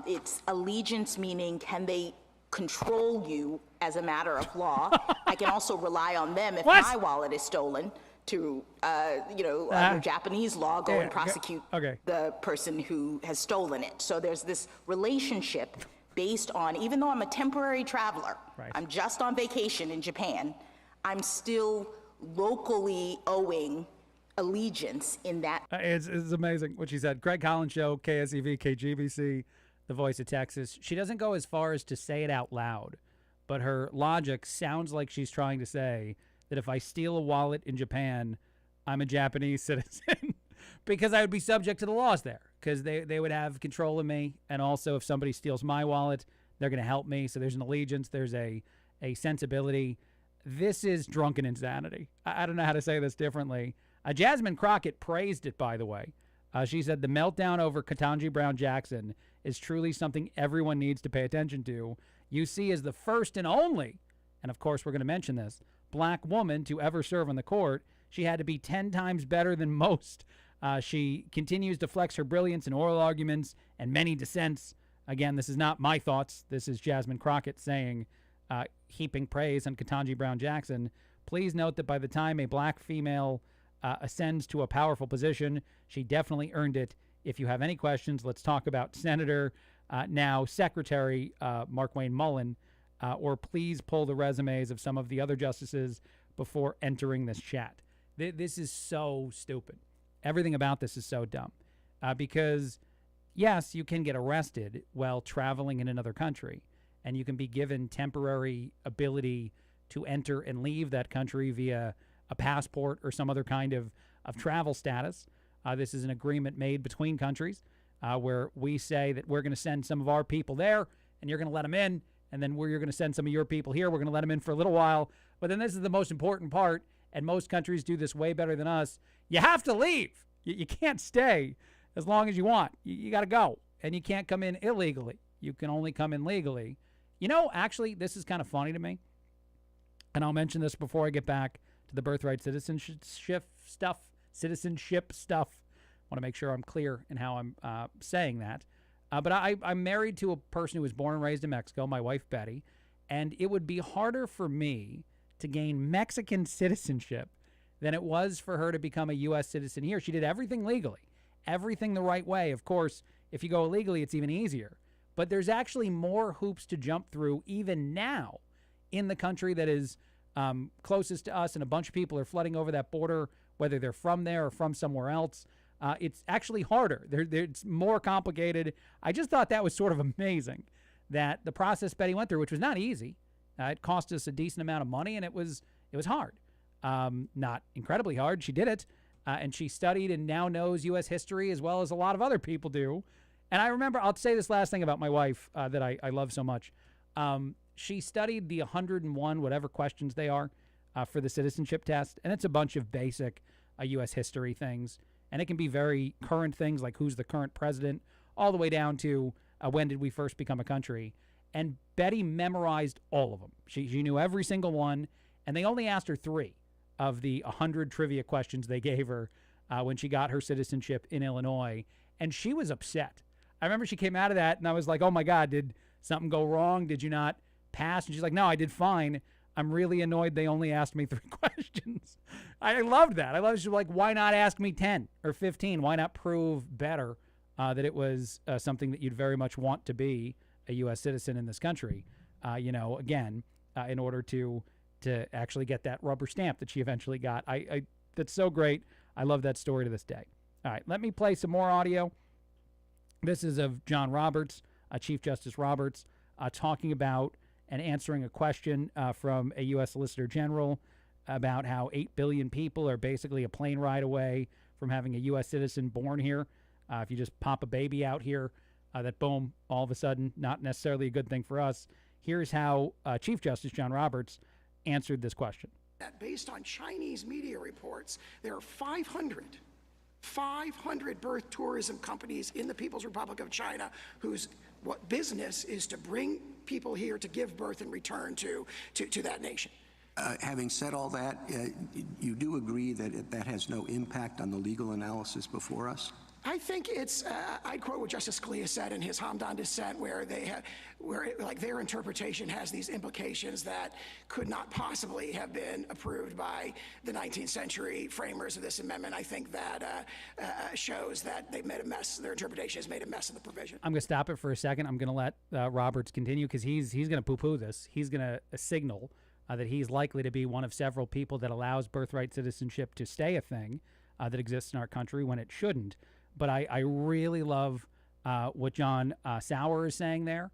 It's allegiance, meaning can they control you as a matter of law? I can also rely on them if my wallet is stolen to, under Japanese law, go and prosecute the person who has stolen it. So there's this relationship based on, even though I'm a temporary traveler, I'm just on vacation in Japan, I'm still locally owing allegiance in that. It's amazing what she said. Greg Collins Show, KSEV, KGBC, the voice of Texas. She doesn't go as far as to say it out loud, but her logic sounds like she's trying to say that if I steal a wallet in Japan, I'm a Japanese citizen because I would be subject to the laws there because they would have control of me. And also if somebody steals my wallet, they're going to help me. So there's an allegiance. There's a sensibility. This is drunken insanity. I don't know how to say this differently. Jasmine Crockett praised it, by the way. She said the meltdown over Ketanji Brown Jackson is truly something everyone needs to pay attention to. UC is the first and only, and of course we're going to mention this, black woman to ever serve on the court. She had to be 10 times better than most. She continues to flex her brilliance in oral arguments and many dissents. Again, this is not my thoughts. This is Jasmine Crockett saying, heaping praise on Ketanji Brown Jackson. Please note that by the time a black female ascends to a powerful position, she definitely earned it. If you have any questions, let's talk about Senator, now Secretary Markwayne Mullin, or please pull the resumes of some of the other justices before entering this chat. This is so stupid. Everything about this is so dumb. Because, yes, you can get arrested while traveling in another country, and you can be given temporary ability to enter and leave that country via a passport or some other kind of travel status. This is an agreement made between countries where we say that we're going to send some of our people there and you're going to let them in, and then you're going to send some of your people here. We're going to let them in for a little while. But then this is the most important part, and most countries do this way better than us. You have to leave. You can't stay as long as you want. You got to go, and you can't come in illegally. You can only come in legally. Actually, this is kind of funny to me, and I'll mention this before I get back to the birthright citizenship stuff. Want to make sure I'm clear in how I'm saying that. But I'm married to a person who was born and raised in Mexico, my wife Betty, and it would be harder for me to gain Mexican citizenship than it was for her to become a U.S. citizen here. She did everything legally, everything the right way. Of course, if you go illegally, it's even easier. But there's actually more hoops to jump through even now in the country that is closest to us, and a bunch of people are flooding over that border, whether they're from there or from somewhere else. It's actually harder. It's more complicated. I just thought that was sort of amazing that the process Betty went through, which was not easy. It cost us a decent amount of money, and it was hard. Not incredibly hard. She did it, and she studied and now knows U.S. history as well as a lot of other people do. And I remember, I'll say this last thing about my wife that I love so much. She studied the 101 whatever questions they are for the citizenship test, and it's a bunch of basic U.S. history things. And it can be very current things like who's the current president, all the way down to when did we first become a country. And Betty memorized all of them. She knew every single one, and they only asked her 3 of the 100 trivia questions they gave her when she got her citizenship in Illinois, and she was upset. I remember she came out of that, and I was like, oh, my God, did something go wrong? Did you not pass? And she's like, no, I did fine. I'm really annoyed they only asked me 3 questions. I loved that. I loved it. She was like, why not ask me 10 or 15? Why not prove better that it was something that you'd very much want to be a U.S. citizen in this country, again, in order to actually get that rubber stamp that she eventually got. That's so great. I love that story to this day. All right, let me play some more audio. This is of John Roberts, Chief Justice Roberts, talking about and answering a question from a U.S. Solicitor General about how 8 billion people are basically a plane ride away from having a U.S. citizen born here. If you just pop a baby out here, that boom, all of a sudden, not necessarily a good thing for us. Here's how Chief Justice John Roberts answered this question. That based on Chinese media reports, there are 500 birth tourism companies in the People's Republic of China whose business is to bring people here to give birth and return to that nation. Having said all that, you do agree that that has no impact on the legal analysis before us? I think it's, I'd quote what Justice Scalia said in his Hamdan dissent, where their interpretation has these implications that could not possibly have been approved by the 19th century framers of this amendment. I think that shows that they've made a mess. Their interpretation has made a mess of the provision. I'm going to stop it for a second. I'm going to let Roberts continue because he's going to poo-poo this. He's going to signal that he's likely to be one of several people that allows birthright citizenship to stay a thing that exists in our country when it shouldn't. But I really love what John Sauer is saying there.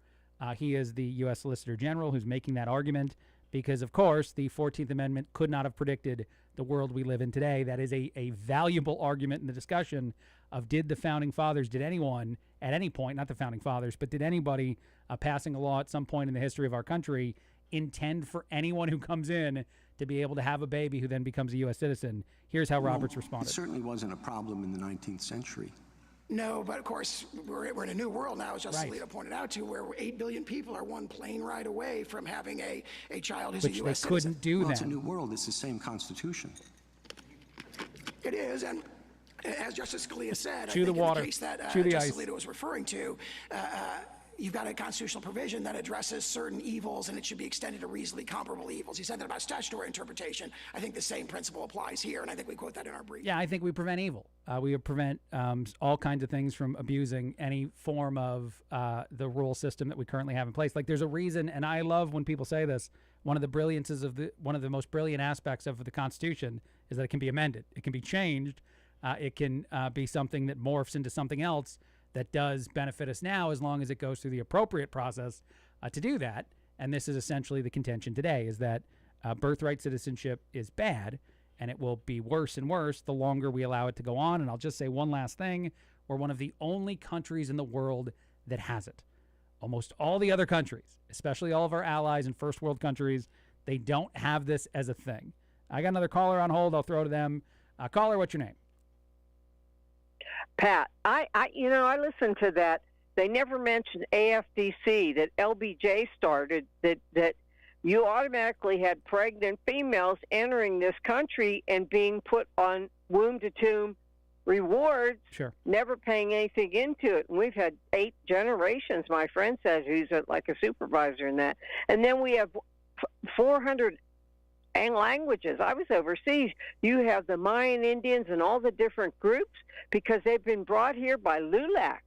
He is the U.S. Solicitor General who's making that argument because, of course, the 14th Amendment could not have predicted the world we live in today. That is a valuable argument in the discussion of did the Founding Fathers, did anyone at any point, not the Founding Fathers, but did anybody passing a law at some point in the history of our country intend for anyone who comes in to be able to have a baby who then becomes a U.S. citizen? Here's how Roberts responded. It certainly wasn't a problem in the 19th century. No, but of course, we're in a new world now, as Justice Alito pointed out, where 8 billion people are one plane ride away from having a child who's a U.S. citizen. Which they couldn't do well, then. It's a new world. It's the same Constitution. It is, and as Justice Scalia said, Chew I the think water. in the case that Chew the Justice ice. Alito was referring to, you've got a constitutional provision that addresses certain evils, and it should be extended to reasonably comparable evils. He said that about statutory interpretation. I think the same principle applies here, and I think we quote that in our brief. Yeah, I think we prevent evil. We prevent all kinds of things from abusing any form of the rule system that we currently have in place. Like, there's a reason, and I love when people say this, one of the most brilliant aspects of the Constitution is that it can be amended. It can be changed. It can be something that morphs into something else that does benefit us now, as long as it goes through the appropriate process to do that. And this is essentially the contention today, is that birthright citizenship is bad, and it will be worse and worse the longer we allow it to go on. And I'll just say one last thing. We're one of the only countries in the world that has it. Almost all the other countries, especially all of our allies and first world countries, they don't have this as a thing. I got another caller on hold. I'll throw to them. Caller, what's your name? Pat, I listened to that. They never mentioned AFDC that LBJ started that you automatically had pregnant females entering this country and being put on womb-to-tomb rewards, never paying anything into it. And we've had 8 generations, my friend says, who's like a supervisor in that. And then we have 400 languages. I was overseas. You have the Mayan Indians and all the different groups because they've been brought here by LULAC.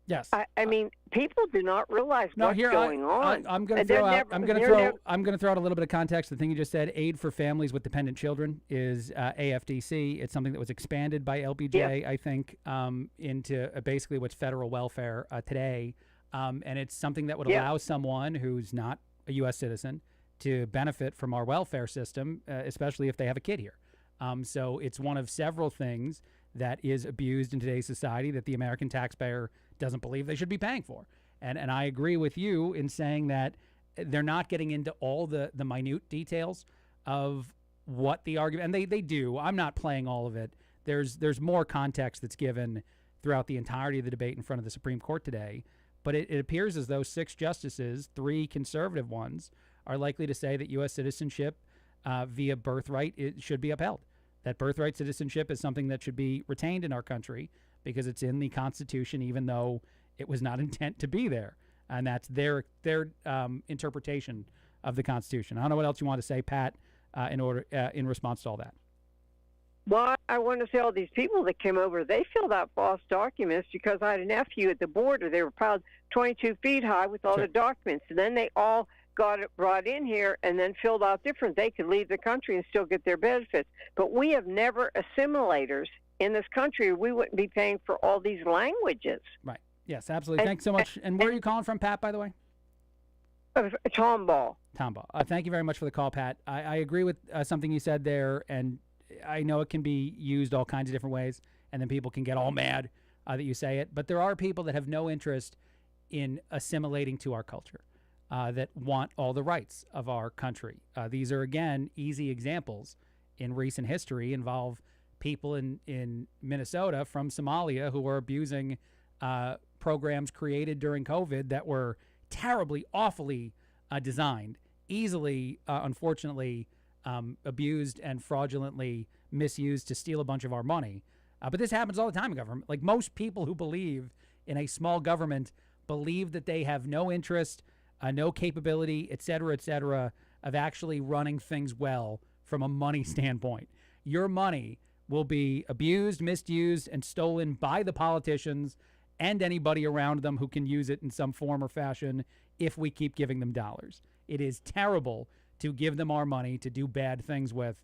Yes. I mean, people do not realize what's going on. I'm going to throw out. I'm going to throw out a little bit of context. The thing you just said, aid for families with dependent children, is AFDC. It's something that was expanded by LBJ, I think, into basically what's federal welfare today, and it's something that would allow someone who's not a U.S. citizen to benefit from our welfare system, especially if they have a kid here. So it's one of several things that is abused in today's society that the American taxpayer doesn't believe they should be paying for. And I agree with you in saying that they're not getting into all the minute details of what the argument, and they do. I'm not playing all of it. There's more context that's given throughout the entirety of the debate in front of the Supreme Court today. But it appears as though 6 justices, 3 conservative ones, are likely to say that U.S. citizenship via birthright should be upheld. That birthright citizenship is something that should be retained in our country because it's in the Constitution, even though it was not intent to be there. And that's their interpretation of the Constitution. I don't know what else you want to say, Pat, in response to all that. Well, I want to say all these people that came over, they filled out false documents because I had a nephew at the border. They were piled 22 feet high with all the documents. And then they all got it brought in here and then filled out different. They could leave the country and still get their benefits. But we have never assimilators in this country. We wouldn't be paying for all these languages. Right. Yes, absolutely. Thanks so much. And where are you calling from, Pat, by the way? Tomball. Tomball. Thank you very much for the call, Pat. I agree with something you said there, and I know it can be used all kinds of different ways, and then people can get all mad that you say it. But there are people that have no interest in assimilating to our culture, that want all the rights of our country. These are, again, easy examples in recent history, involve people in Minnesota from Somalia who are abusing programs created during COVID that were terribly, awfully designed, easily, unfortunately, abused and fraudulently misused to steal a bunch of our money. But this happens all the time in government. Like, most people who believe in a small government believe that they have no interest, no capability, et cetera, of actually running things well from a money standpoint. Your money will be abused, misused, and stolen by the politicians and anybody around them who can use it in some form or fashion if we keep giving them dollars. It is terrible to give them our money to do bad things with.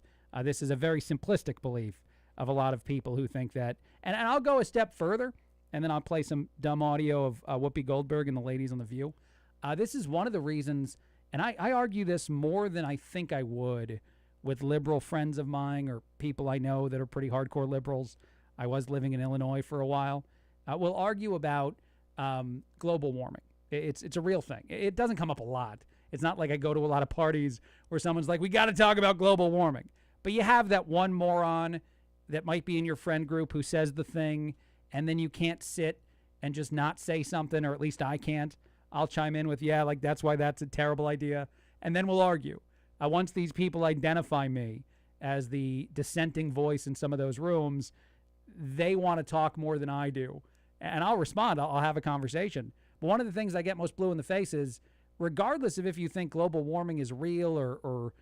This is a very simplistic belief of a lot of people who think that. And I'll go a step further, and then I'll play some dumb audio of Whoopi Goldberg and the ladies on The View. This is one of the reasons, and I argue this more than I think I would with liberal friends of mine or people I know that are pretty hardcore liberals. I was living in Illinois for a while. We'll argue about global warming. It's a real thing. It doesn't come up a lot. It's not like I go to a lot of parties where someone's like, we got to talk about global warming. But you have that one moron that might be in your friend group who says the thing, and then you can't sit and just not say something, or at least I can't. I'll chime in with, yeah, like that's why that's a terrible idea. And then we'll argue. Once these people identify me as the dissenting voice in some of those rooms, they want to talk more than I do. And I'll respond. I'll have a conversation. But one of the things I get most blue in the face is, regardless of if you think global warming is real or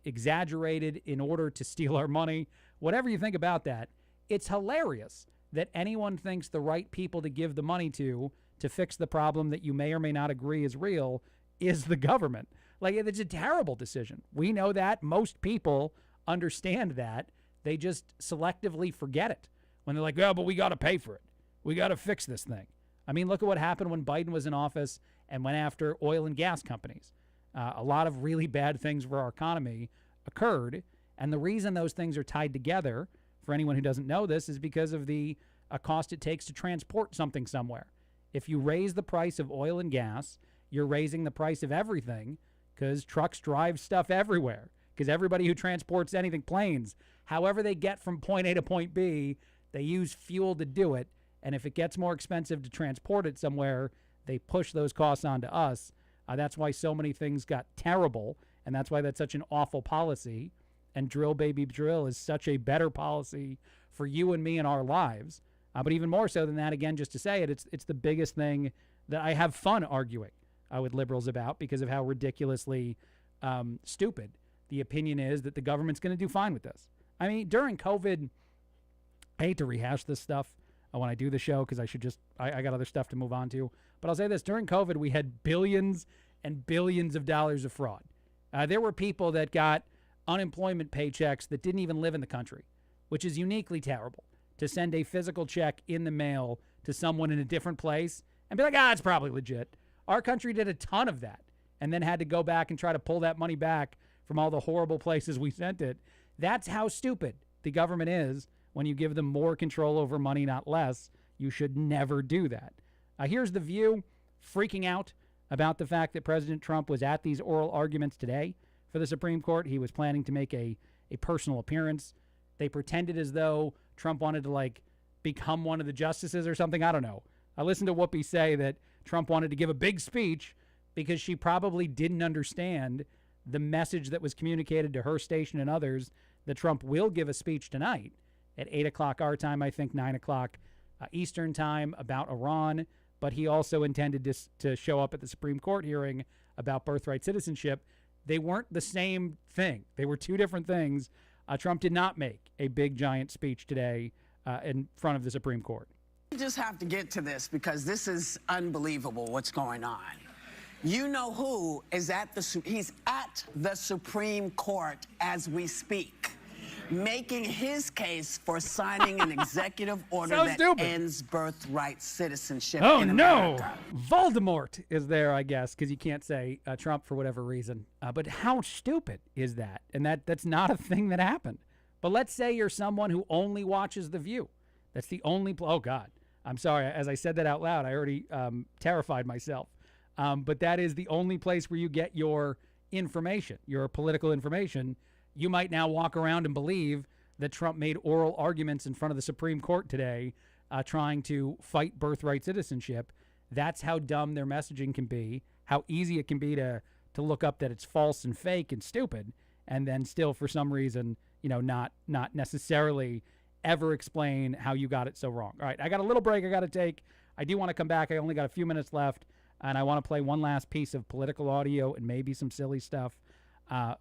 exaggerated in order to steal our money, whatever you think about that, it's hilarious that anyone thinks the right people to give the money to fix the problem that you may or may not agree is real is the government. Like, it's a terrible decision. We know that. Most people understand that. They just selectively forget it when they're like, oh, but we got to pay for it. We got to fix this thing. I mean, look at what happened when Biden was in office and went after oil and gas companies. A lot of really bad things for our economy occurred. And the reason those things are tied together, for anyone who doesn't know this, is because of the cost it takes to transport something somewhere. If you raise the price of oil and gas, you're raising the price of everything, because trucks drive stuff everywhere. Because everybody who transports anything, planes, however they get from point A to point B, they use fuel to do it. And if it gets more expensive to transport it somewhere, they push those costs onto us. That's why so many things got terrible, and that's why that's such an awful policy. And drill, baby, drill is such a better policy for you and me in our lives. But even more so than that, again, just to say it, it's the biggest thing that I have fun arguing with liberals about because of how ridiculously stupid the opinion is that the government's going to do fine with this. I mean, during COVID, I hate to rehash this stuff when I do the show because I got other stuff to move on to. But I'll say this, during COVID, we had billions and billions of dollars of fraud. There were people that got unemployment paychecks that didn't even live in the country, which is uniquely terrible, to send a physical check in the mail to someone in a different place and be like, it's probably legit. Our country did a ton of that and then had to go back and try to pull that money back from all the horrible places we sent it. That's how stupid the government is when you give them more control over money, not less. You should never do that. Here's The View freaking out about the fact that President Trump was at these oral arguments today for the Supreme Court. He was planning to make a personal appearance. They pretended as though Trump wanted to, become one of the justices or something. I don't know. I listened to Whoopi say that Trump wanted to give a big speech because she probably didn't understand the message that was communicated to her station and others that Trump will give a speech tonight at 8 o'clock our time, I think 9 o'clock Eastern time, about Iran. But he also intended to show up at the Supreme Court hearing about birthright citizenship. They weren't the same thing. They were two different things. Trump did not make a big, giant speech today in front of the Supreme Court. We just have to get to this because this is unbelievable what's going on. You know who is he's at the Supreme Court as we speak, making his case for signing an executive order ends birthright citizenship in America. Voldemort is there, I guess, because you can't say Trump for whatever reason. But how stupid is that? And that's not a thing that happened. But let's say you're someone who only watches The View. That's the only oh, God. I'm sorry. As I said that out loud, I already terrified myself. But that is the only place where you get your information, your political information. You might now walk around and believe that Trump made oral arguments in front of the Supreme Court today trying to fight birthright citizenship. That's how dumb their messaging can be, how easy it can be to look up that it's false and fake and stupid, and then still for some reason, not necessarily ever explain how you got it so wrong. All right, I got a little break I got to take. I do want to come back. I only got a few minutes left, and I want to play one last piece of political audio and maybe some silly stuff.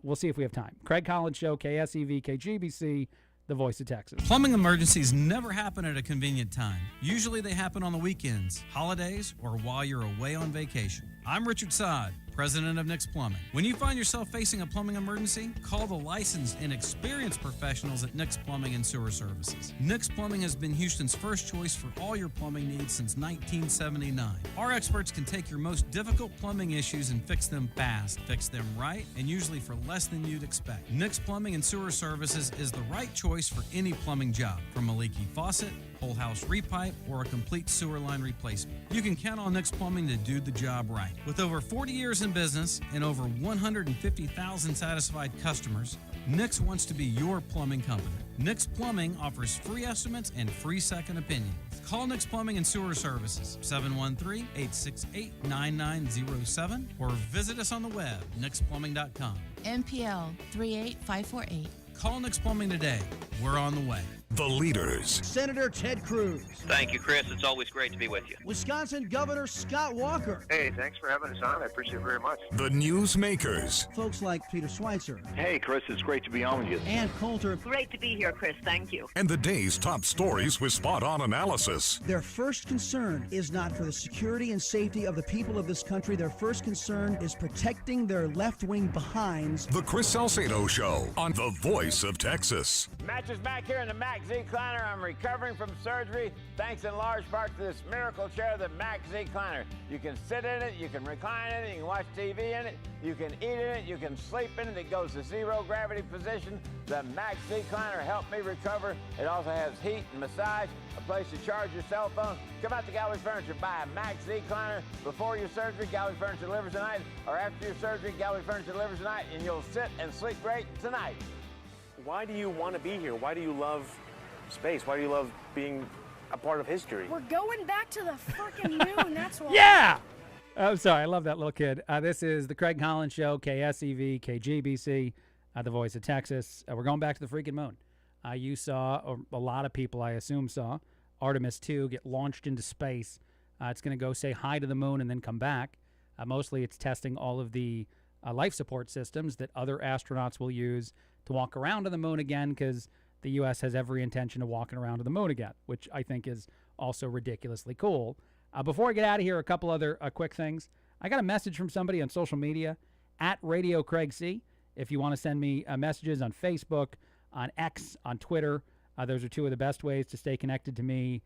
We'll see if we have time. Craig Collins Show, KSEV, KGBC, the voice of Texas. Plumbing emergencies never happen at a convenient time. Usually they happen on the weekends, holidays, or while you're away on vacation. I'm Richard Saad, president of Nick's Plumbing. When you find yourself facing a plumbing emergency, call the licensed and experienced professionals at Nick's Plumbing and Sewer Services. Nick's Plumbing has been Houston's first choice for all your plumbing needs since 1979. Our experts can take your most difficult plumbing issues and fix them fast, fix them right, and usually for less than you'd expect. Nick's Plumbing and Sewer Services is the right choice for any plumbing job, from a leaky faucet, whole house repipe, or a complete sewer line replacement. You can count on Nick's Plumbing to do the job right. With over 40 years in business and over 150,000 satisfied customers, Nick's wants to be your plumbing company. Nick's Plumbing offers free estimates and free second opinions. Call Nick's Plumbing and Sewer Services, 713-868-9907, or visit us on the web, nicksplumbing.com. NPL 38548. Call Nick's Plumbing today. We're on the way. The leaders. Senator Ted Cruz. Thank you, Chris. It's always great to be with you. Wisconsin Governor Scott Walker. Hey, thanks for having us on. I appreciate it very much. The newsmakers. Folks like Peter Schweitzer. Hey, Chris, it's great to be on with you. Ann Coulter. Great to be here, Chris. Thank you. And the day's top stories with spot-on analysis. Their first concern is not for the security and safety of the people of this country. Their first concern is protecting their left-wing behinds. The Chris Salcedo Show on The Voice of Texas. Matches back here in the Mac Z-Cliner. I'm recovering from surgery thanks in large part to this miracle chair, the Mac Z-Cliner. You can sit in it, you can recline in it, you can watch TV in it, you can eat in it, you can sleep in it. It goes to zero gravity position. The Mac Z-Cliner helped me recover. It also has heat and massage, a place to charge your cell phone. Come out to Gallery Furniture, buy a Mac Z-Cliner before your surgery. Gallery Furniture delivers tonight, or after your surgery, Gallery Furniture delivers tonight, and you'll sit and sleep great tonight. Why do you want to be here? Why do you love space? Why do you love being a part of history? We're going back to the fucking moon, that's why. Yeah! I'm sorry. I love that little kid. This is the Craig Collins Show, KSEV, KGBC, the voice of Texas. We're going back to the freaking moon. You saw, or a lot of people, I assume, saw Artemis II get launched into space. It's going to go say hi to the moon and then come back. Mostly it's testing all of the life support systems that other astronauts will use to walk around to the moon again, because the U.S. has every intention of walking around to the moon again, which I think is also ridiculously cool. Before I get out of here, a couple other quick things. I got a message from somebody on social media, at Radio Craig C. If you want to send me messages on Facebook, on X, on Twitter, those are two of the best ways to stay connected to me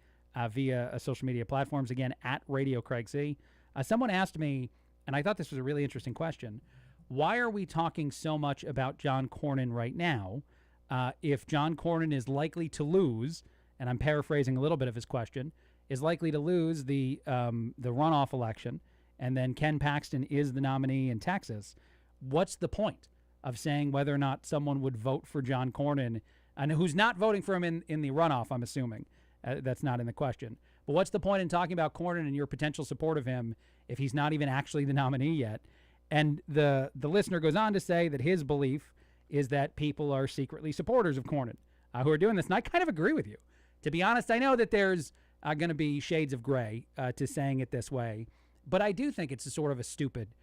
via social media platforms. Again, at Radio Craig C. Someone asked me, and I thought this was a really interesting question, why are we talking so much about John Cornyn right now if John Cornyn is likely to lose, and I'm paraphrasing a little bit of his question, is likely to lose the runoff election, and then Ken Paxton is the nominee in Texas? What's the point of saying whether or not someone would vote for John Cornyn, and who's not voting for him in the runoff, I'm assuming? That's not in the question. But what's the point in talking about Cornyn and your potential support of him if he's not even actually the nominee yet? And the listener goes on to say that his belief is that people are secretly supporters of Cornyn who are doing this. And I kind of agree with you. To be honest, I know that there's going to be shades of gray to saying it this way, but I do think it's a sort of a stupid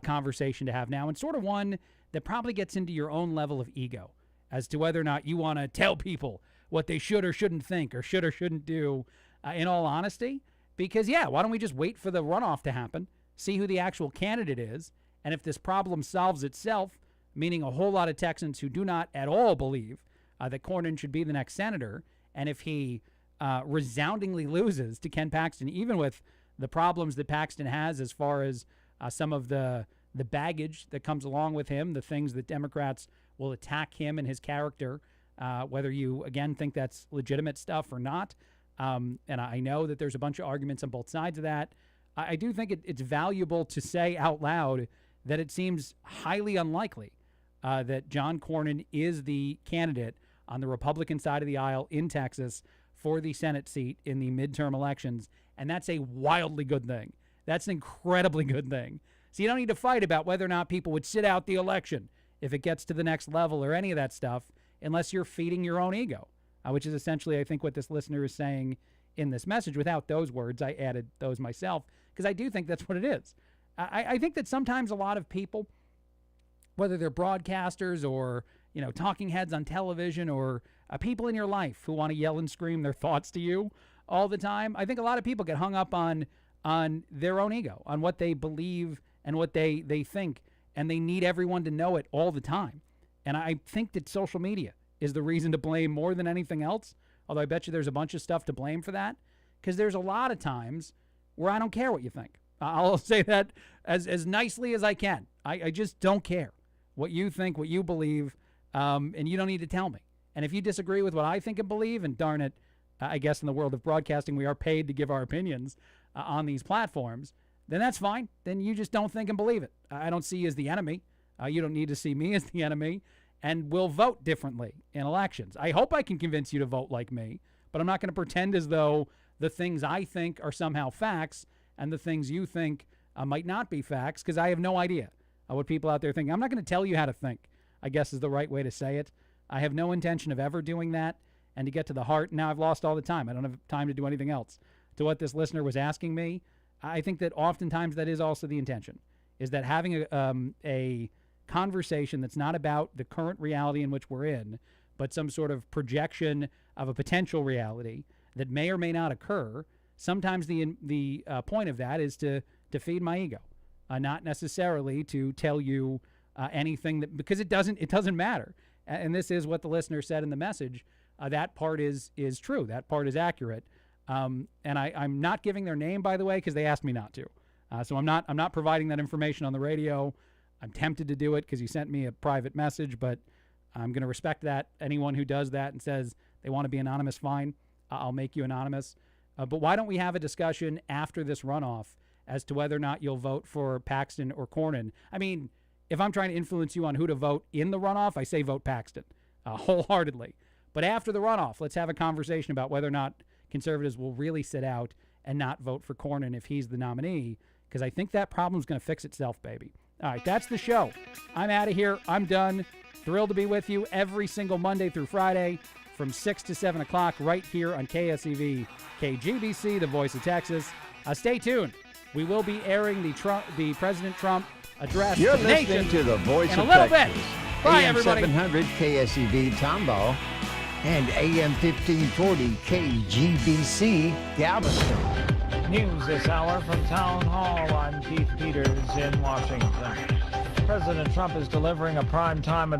conversation to have now, and sort of one that probably gets into your own level of ego as to whether or not you want to tell people what they should or shouldn't think or should or shouldn't do, in all honesty. Because, yeah, why don't we just wait for the runoff to happen, see who the actual candidate is, and if this problem solves itself, meaning a whole lot of Texans who do not at all believe that Cornyn should be the next senator, and if he resoundingly loses to Ken Paxton, even with the problems that Paxton has as far as some of the baggage that comes along with him, the things that Democrats will attack him and his character, whether you, again, think that's legitimate stuff or not. And I know that there's a bunch of arguments on both sides of that. I do think it's valuable to say out loud that it seems highly unlikely that John Cornyn is the candidate on the Republican side of the aisle in Texas for the Senate seat in the midterm elections. And that's a wildly good thing. That's an incredibly good thing. So you don't need to fight about whether or not people would sit out the election if it gets to the next level or any of that stuff, unless you're feeding your own ego, which is essentially, I think, what this listener is saying in this message. Without those words, I added those myself, because I do think that's what it is. I think that sometimes a lot of people, whether they're broadcasters or, talking heads on television or people in your life who want to yell and scream their thoughts to you all the time, I think a lot of people get hung up on their own ego, on what they believe and what they think, and they need everyone to know it all the time. And I think that social media is the reason to blame more than anything else, although I bet you there's a bunch of stuff to blame for that, because there's a lot of times where I don't care what you think. I'll say that as nicely as I can. I just don't care what you think, what you believe, and you don't need to tell me. And if you disagree with what I think and believe, and darn it, I guess in the world of broadcasting we are paid to give our opinions on these platforms, then that's fine. Then you just don't think and believe it. I don't see you as the enemy. You don't need to see me as the enemy. And we'll vote differently in elections. I hope I can convince you to vote like me, but I'm not going to pretend as though the things I think are somehow facts and the things you think might not be facts, because I have no idea what people out there think. I'm not going to tell you how to think, I guess is the right way to say it. I have no intention of ever doing that. And to get to the heart, now I've lost all the time. I don't have time to do anything else. To what this listener was asking me, I think that oftentimes that is also the intention, is that having a conversation that's not about the current reality in which we're in, but some sort of projection of a potential reality that may or may not occur. Sometimes the point of that is to feed my ego, not necessarily to tell you anything that, because it doesn't matter. And this is what the listener said in the message. That part is true. That part is accurate. And I'm not giving their name, by the way, because they asked me not to. So I'm not providing that information on the radio. I'm tempted to do it because you sent me a private message, but I'm going to respect that. Anyone who does that and says they want to be anonymous, fine. I'll make you anonymous. But why don't we have a discussion after this runoff as to whether or not you'll vote for Paxton or Cornyn? I mean, if I'm trying to influence you on who to vote in the runoff, I say vote Paxton wholeheartedly. But after the runoff, let's have a conversation about whether or not conservatives will really sit out and not vote for Cornyn if he's the nominee, because I think that problem's going to fix itself, baby. All right, that's the show. I'm out of here. I'm done. Thrilled to be with you every single Monday through Friday from 6 to 7 o'clock right here on KSEV, KGBC, the voice of Texas. Stay tuned. We will be airing the President Trump address You're to the listening nation to the voice in of a little Texas. bit. Bye, AM everybody. 700 KSEV Tomball and AM 1540 KGBC Galveston. News this hour from Town Hall. I'm Keith Peters in Washington. President Trump is delivering a primetime address